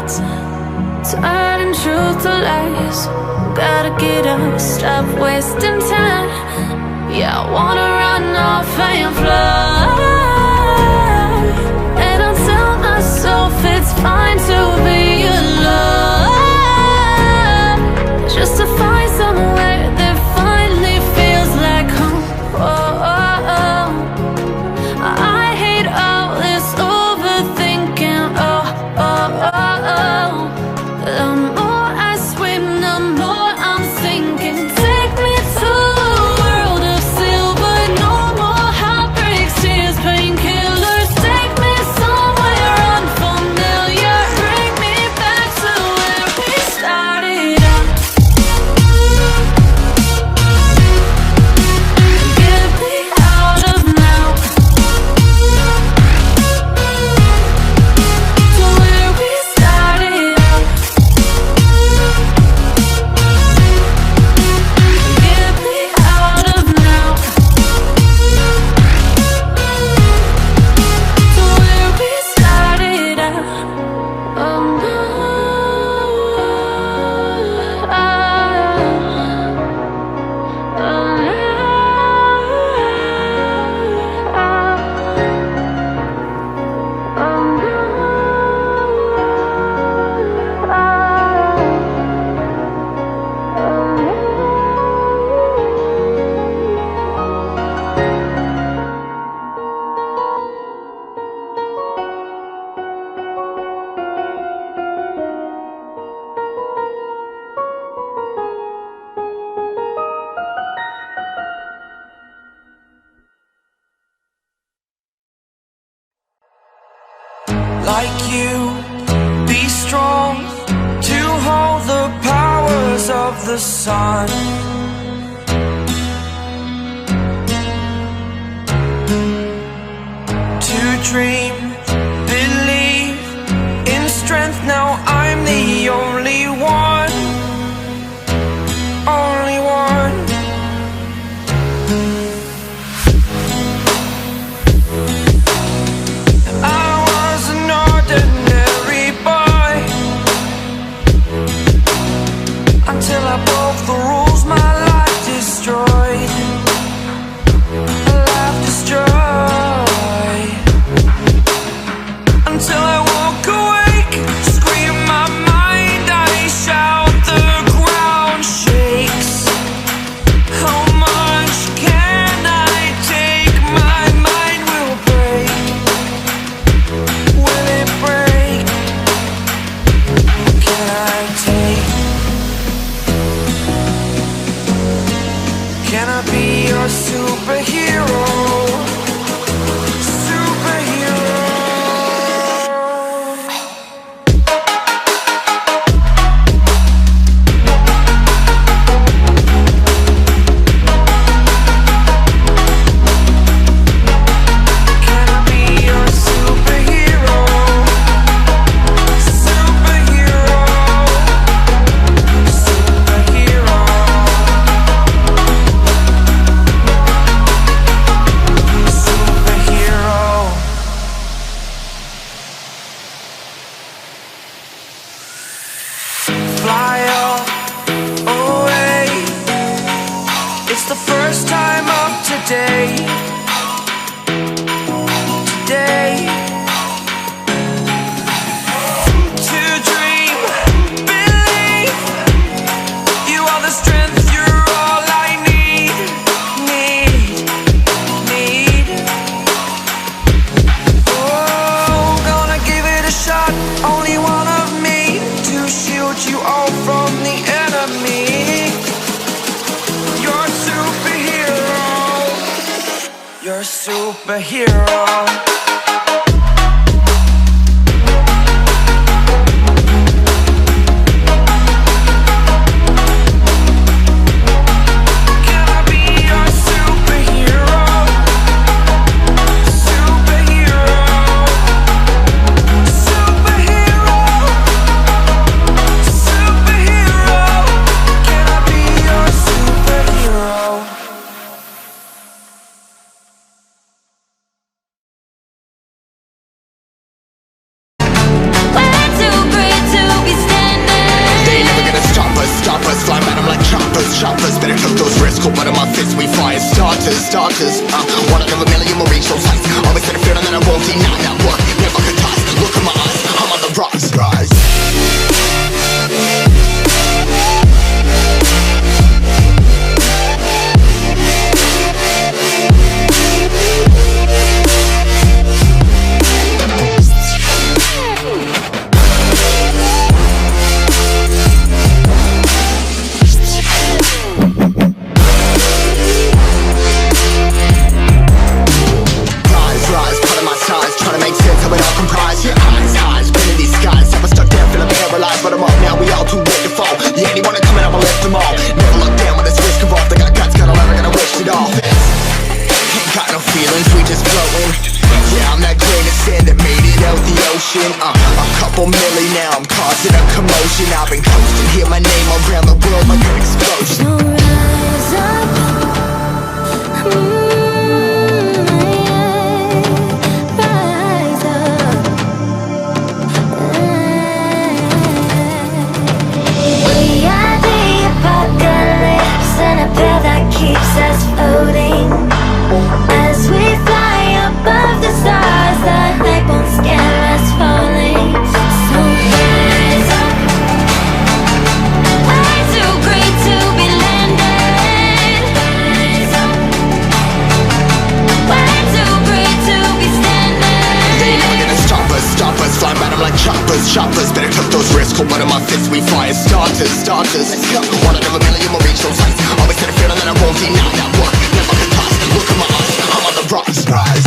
words, turning truth to lies. Gotta get up, stop wasting time. Yeah, I wanna run off and fly. And I'll tell myself it's fine to be alone, just to find somewhere that finally feels like home. I hate all this overthinking. The more I swim, the more I'm sinking. Take me to a world of silver. No more heartbreaks, tears, painkillers. Take me somewhere unfamiliar. Bring me back to where we started out. Get me out of now, to where we started out. Get me out of now, to where we started out. Oh no. Like you, be strong to hold the powers of the sun. To dream, believe in strength. Now I'm the only one, only one. I was an ordinary boy until I broke the rules. My life destroyed, life destroyed. Until I walk awake, scream my mind, I shout, the ground shakes. How much can I take? My mind will break. Will it break? Can I take? Can I be your superhero? Superhero. Can I be your superhero? Superhero. Superhero. Superhero. Fly up away. It's the first time of today. Today. To dream, believe. You are the strength, you're all I need. Need. Oh, gonna give it a shot. Only one of me to shield you all from the enemy. You're a superhero. You're a superhero. cold blood in my fists, we fire starters, starters. One out of a million will reach those heights. Always had a feeling that I won't deny that work. Never could toss. Look in my eyes, I'm on the rise, rise. A couple milli now, I'm causing a commotion. I've been coasting, hear my name around the world like an explosion. So rise up, rise up. We are the apocalypse, and a pill that keeps us floating. As we fly above the stars, the hype won't scare us falling. So rise up. Way too great to be landed. Rise up. Way too great to be standing. They ain't never gonna stop us. Flying by them like choppers, choppers. Better cut those risks, cold blood in my fists, we fire starters, starters. Let's go. One out of a million will reach those heights. Always had a feeling that I won't deny that work. Never could toss. Look in my eyes, I'm on the rise, rise.